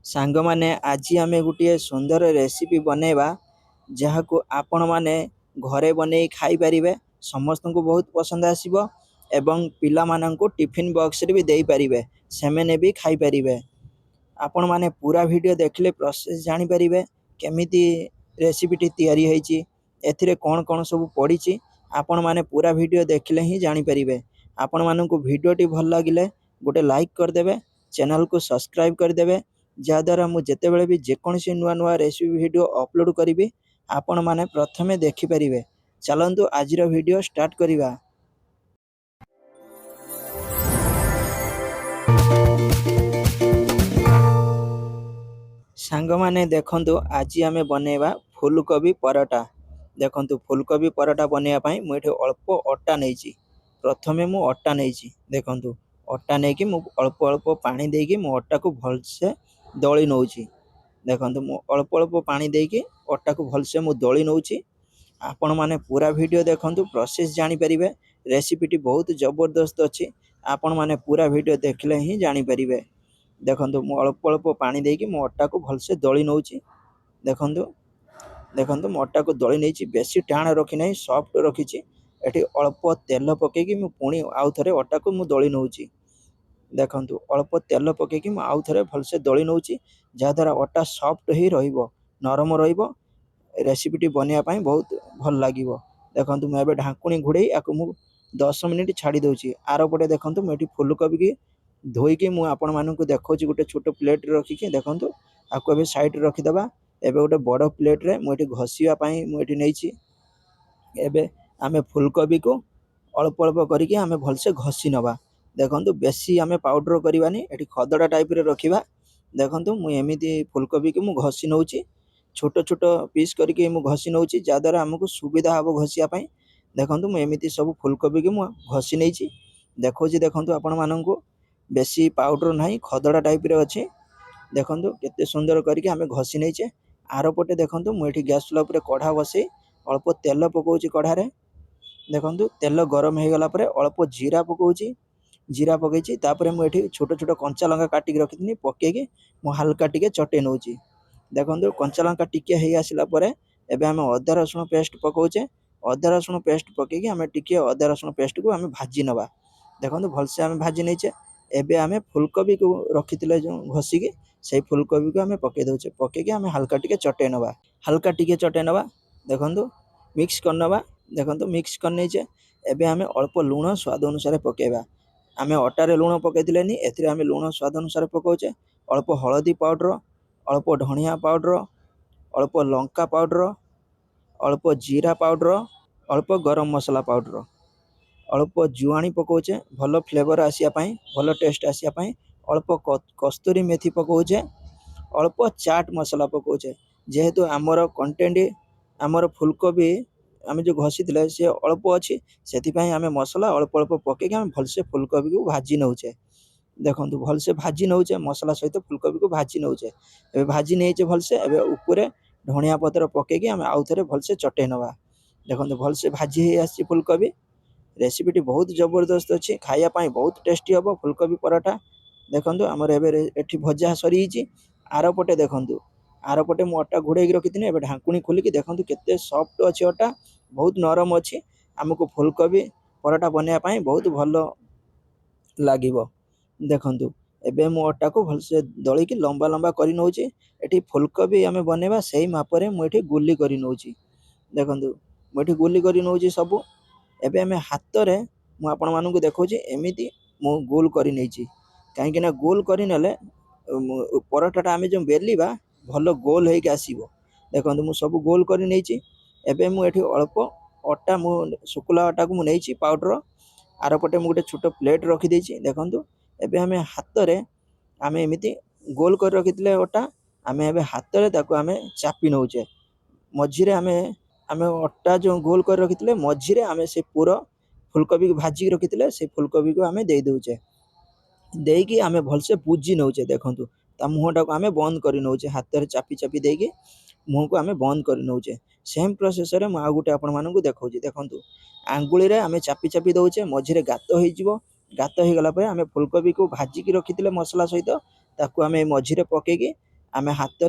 सांग माने आज आम गोटे सुंदर रेसिपी बनैबा जहाक आपण माने घरे बनै खाई पारिबे। समस्त को बहुत पसंद आसीबो एवं पिला माननको टिफिन बॉक्स रे भी देई पारिबे, सेमेने भी खाई पारिबे। आपण माने पूरा वीडियो देखले प्रोसेस जानि पारिबे केमिति रेसिपी टी तैयारी होईची, एथिरे कोन कोन सब पड़ीची। आपण माने पूरा वीडियो देखले ही जानि पारिबे। आपण माननको वीडियो टी भल लागिले गोटे लाइक कर देबे, चैनल को सब्सक्राइब कर देबे, जहाँद्वारा मु जेतेबेले भी जेकोसी नुआ नुआ रेसिपी वीडियो अपलोड करी आपण माने प्रथमे देखि पारिबे। चलंतु आजिर वीडियो स्टार्ट करिबा। सांग माने देखंतु आज आमे बनेबा फूलकोबी पराठा। देखंतु फूलकोबी पराठा बनेया पई मु एठी अल्प अट्टा नेइची। प्रथमे मु अट्टा नेइची, देखंतु अट्टा नेकी मु अल्प अल्प पानी देकी मु अट्टा को भलसे दळी नउची। देखंतु मु अल्प अल्प पानी देकी अट्टा को भलसे मु दळी नउची। आपण माने पूरा वीडियो देखंतु प्रोसेस जानि परिबे। रेसिपी टी बहुत जबरदस्त अछि, आपण माने पूरा वीडियो देखले ही जानि परिबे। देखंतु मु अल्प अल्प पानी देकी मु अट्टा को भलसे दळी नउची। देखंतु देखंतु मु अट्टा को दळी नेची, बेसी टाण रखी नै, सॉफ्ट रखीची। एठी अल्प तेल पकेकी मु पुणी आउ थरे अट्टा को मु दळी नउची। देखंतु अल्प तेल पकेकी मु आउ थरे भलसे दळी नउची, जहाँद्वारा अट्टा सॉफ्ट ही रहिबो, नरम रहिबो। रेसिपी टी बनिया पई बहुत भल लागिबो। देखंतु मु एबे ढाकुणी घुड़ेई आकु मु 10 मिनिट छाड़ी दउची। आरो पटे देखंतु मु एठी फूलकोबी की धोई के मु आपण माननकु देखौची गोटे छोटो प्लेट रे रखी के। देखंतु आकु एबे साइड रे रखि दबा। एबे गोटे बड़ प्लेट रे मु एठी घसिया पई मु एठी नेइची। एबे आमे फूलकोबी को अल्प अल्प करिके आमे भलसे घसी नबा। देखंतु बेसी आमे पाउडर करिवानी, एठी खदडा टाइप रे रखिबा। देखंतु मु एमिति फूलकोबी के मु घसी नउची, छोटो छोटो पीस करके मु घसी नउची, जाद्वारा हमकु सुविधा हबो घसिया पई। देखंतु मु एमिति सब फूलकोबी के मु घसी नेइची। देखौची देखंतु आपण माननकु बेसी पाउडर नाही, खदडा टाइप रे अछि। देखंतु केते सुंदर करके आमे घसी नेइचे। आरो पटे देखंतु मु एठी गैस स्लव रे कढ़ा बसई अल्प तेल पकोची कढ़ा रे। देखंतु तेल गरम हे गला परे अल्प जीरा पकोची। जीरा पकेची, तापरे मु एठी छोटो छोटो कंचा लंका काटी के रखिथिनी पकेकी मु हल्का टिके चटे नउची। देखंतु कंचा लंका टिके हेई आसिला परे एबे आमे अदा रसुण पेस्ट पकोचे। अदा रसुण पेस्ट पकेकी आमे टिके अदा रसुण पेस्ट को आमे भाजी नबा। देखंतु भलसे आमे भाजी नेचे। एबे आमे फूलकोबी को रखिथिले जो घसी के, सेई फूलकोबी को आमे पके दउचे। पकेकी आमे हल्का टिके चटे नबा, हल्का टिके चटे नबा। देखंतु मिक्स कर नबा। देखंतु मिक्स कर नेचे। एबे आमे अल्प लूण स्वाद अनुसार पकेबा। आमे अटा रे लूण पकेथिलेनी, एथिरे आमे लूण स्वाद अनुसार पकोचे। अल्प हळदी पाउडर, अल्प धनिया पाउडर, अल्प लंका पाउडर, अल्प जीरा पाउडर, अल्प गरम मसला पाउडर, अल्प जुआणी पकोचे भल फ्लेवर आसिया पई, भल टेस्ट आसिया पई। अल्प कस्तूरी मेथी पकोचे, अल्प चाट मसला पकोचे। जेहेतु आमर कंटेंट आमर फूलकोबी आमे जो घसी थिले से अल्प अछि, सेति पई आमे मसला अल्प अल्प पकेके आमे भलसे फूलकोबी को भाजी नउचे। देखंतु भलसे भाजी नउचे, मसला सहित फूलकोबी को भाजी नउचे। एबे भाजी नेइचे भलसे। एबे ऊपरे धनिया पत्र पकेके आमे आउ थरे भलसे चटे नबा। देखंतु भलसे भाजी हे आसी फूलकोबी। रेसिपी टी बहुत जबरदस्त अछि, खाया पई बहुत टेस्टी हबो फूलकोबी पराठा। देखंतु हमर एबे एठी भजा सरीची। आरो पटे देखंतु, आरो पटे मु अट्टा घुड़ेई के रखिथिनी। एबे ढाकुणी खोलिकी देखंतु केते सॉफ्ट अछि अट्टा, बहुत नरम अछि। हमकु फूलकोबी पराठा बनेया पई बहुत भलो लागिबो। देखंतु एबे मु अट्टा को भलसे दळी की लंबा लंबा करी नउची। एठी फूलकोबी आमे बनेबा सेही मापरे मु एठी गुल्ली करी नउची। देखंतु मु एठी गुल्ली करी नउची सबु। एबे आमे हाथ रे मु आपण मानकु देखौची एमिति मु गोल करी नेची। काहे कि ना गोल करी नेले पराठाटा आमे जो बेलीबा भलो गोल हेके आसीबो। देखंतु मु सब गोल करी नेची। एबे मु एठी अल्प अट्टा मु सुकुला अट्टा को मु नेची पाउडर। आरो पटे मु गोटे छोटो प्लेट रखी देची। देखंतु एबे आमे हाथ रे आमे एमिति गोल कर रखिथिले अट्टा, आमे एबे हाथ रे ताको आमे चापी नउचे। मझिरे आमे आमे अट्टा जो गोल कर रखिथिले मझिरे आमे से पूरा फूलकोबी को भाजी रखिथिले से फूलकोबी को आमे देई दउचे। देकी आमे भलसे पूजी नउचे। देखंतु ता मुहटा को आमे बंद करी नउचे। हाथ रे चापी चापी देकी मुह को आमे बंद करी नउचे। सेम प्रोसेस रे मु आ गुटे आपण मानकु देखौची। देखंतु आंगुली रे आमे चापी चापी दउचे, मझिरे गातो हेई जिवो। गातो हे गला परे आमे फूलकोबी को भाजी की रखिथिले मसला सहित ताकू आमे मझिरे पकेकी आमे हाथ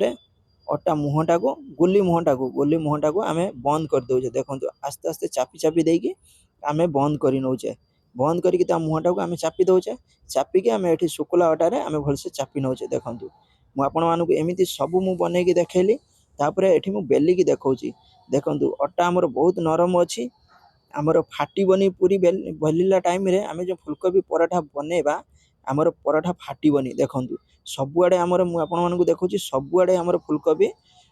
अटा मुहटा को गोली मुहटा को आमे बंद कर दउछे देखंतु आस्ते आस्ते चापी चापी देकी आमे बंद करी नउछे बंद करके ता मुहटा को आमे चापी दउछे चापी के आमे एठी सुकुला अटा रे आमे भलसे चापी नउछे देखंतु मु आपण मानकु एमिति सब मु बने की देखेली तापरे एठी मु बेली की देखौची देखंतु अटा हमर बहुत नरम अछि हमर फाटीबनी पूरी बेलिला टाइम रे आमे जो फुलकोबी पराठा बनेबा हमर पराठा फाटीबनी देखंतु सबुआडे हमर मु आपण मानकु देखौची सबुआडे हमर फुलकोबी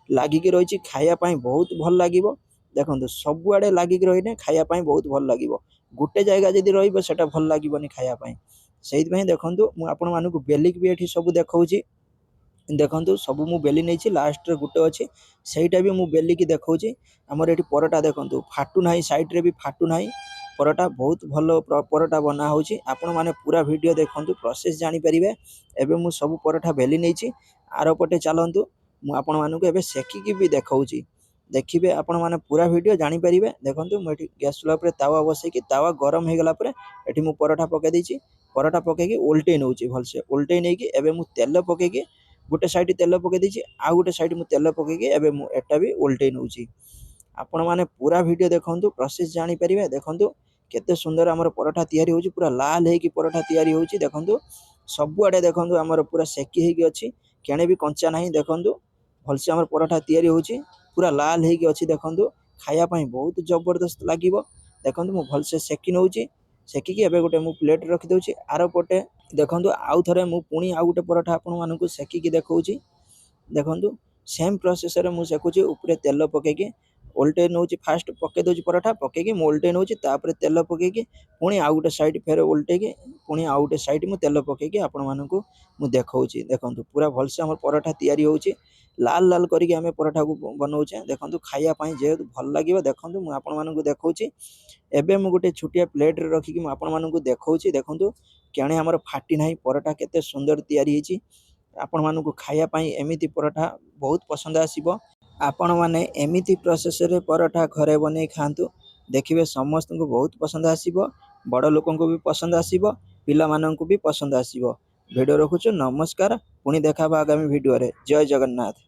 लागिकी रहिछि खाया पई बहुत भल लागिवो देखंतु सबुआडे लागिकी रहिने खाया पई बहुत भल लागिवो गुटे जायगा जदी रहिबो सेटा भल लागिबोनी खाया पई सेहि पई देखंतु मु आपण मानकु बेलिक भी एठी सब देखौची देखंतु सब मु बेली नेछि लास्ट रे गुटे अछि सेहिटा भी मु बेली की देखौची हमर एठी परोटा देखंतु फाटू नाही साइड रे भी फाटू नाही परोटा बहुत भलो परोटा बना होची आपण माने पूरा वीडियो देखंतु प्रोसेस जानि परिबे एबे मु सब परोटा बेली नेछि आरो पटे चलंतु मु आपण मानकु एबे सेकी की भी देखौची देखिबे आपण माने पूरा वीडियो जानि परिबे देखंतु मु एठी गैस चूल्हा पर तावा बसे की तावा गरम हे गला परे एठी मु परोटा पके देछि परोटा पके की उल्टे नउची भलसे उल्टे नै की एबे मु तेल पके की गुटे साइड तेल पके देछि आ गुटे साइड मु तेल पके की एबे मु एटा भी उल्टे नउची आपण माने पूरा वीडियो देखंतु प्रोसेस जानि परिबे देखंतु केते सुंदर हमर परोठा तयारी होची पूरा लाल हे की परोठा तयारी होची देखंतु सब आडे देखंतु हमर पूरा सेकी हे की अछि केने भी कंचा नाही देखंतु भलसे हमर परोठा तयारी होची पूरा लाल हे की अछि देखंतु खाया पई बहुत जबरदस्त लागिवो देखंतु मु भलसे सेकी नउची सेकी की एबे गुटे मु प्लेट रखि दउची आरो पटे देखंतु आउ थरे मु पुनी आ गुटे परोठा आपण मानकु सेकी की देखौची देखंतु सेम प्रोसेस रे मु सेकुची ऊपरे तेल पके की उल्टे नउची फास्ट पके दोची परोठा पके की मु उल्टे नउची तापर तेल पके की पुनी आ गुटे साइड फेर उल्टे की पुनी आ गुटे साइड मु तेल पके की आपण मानकु मु देखौची देखंतु पूरा भलसे हमर परोठा तयारी होची लाल लाल करी के हमें परोठा को बनौचे देखंतु खाया पई जे भल लागिवो देखंतु मु आपण मानकु देखौची एबे मु गुटे छुटिया प्लेट रे रखी की मु आपण मानकु देखौची देखंतु केने हमर फाटी नाही परोठा केते सुंदर तयारी हिची आपण मानकु खाया पई एमिति परोठा बहुत पसंद आसीबो आपण माने एमिति प्रोसेस रे परोठा घरे बनै खांतु देखिबे समस्त को बहुत पसंद आसीबो बड़ लोकन को भी पसंद आसीबो पिला मानन को भी पसंद आसीबो वीडियो रखुछु नमस्कार पुनी देखाबा आगामी वीडियो रे जय जगन्नाथ।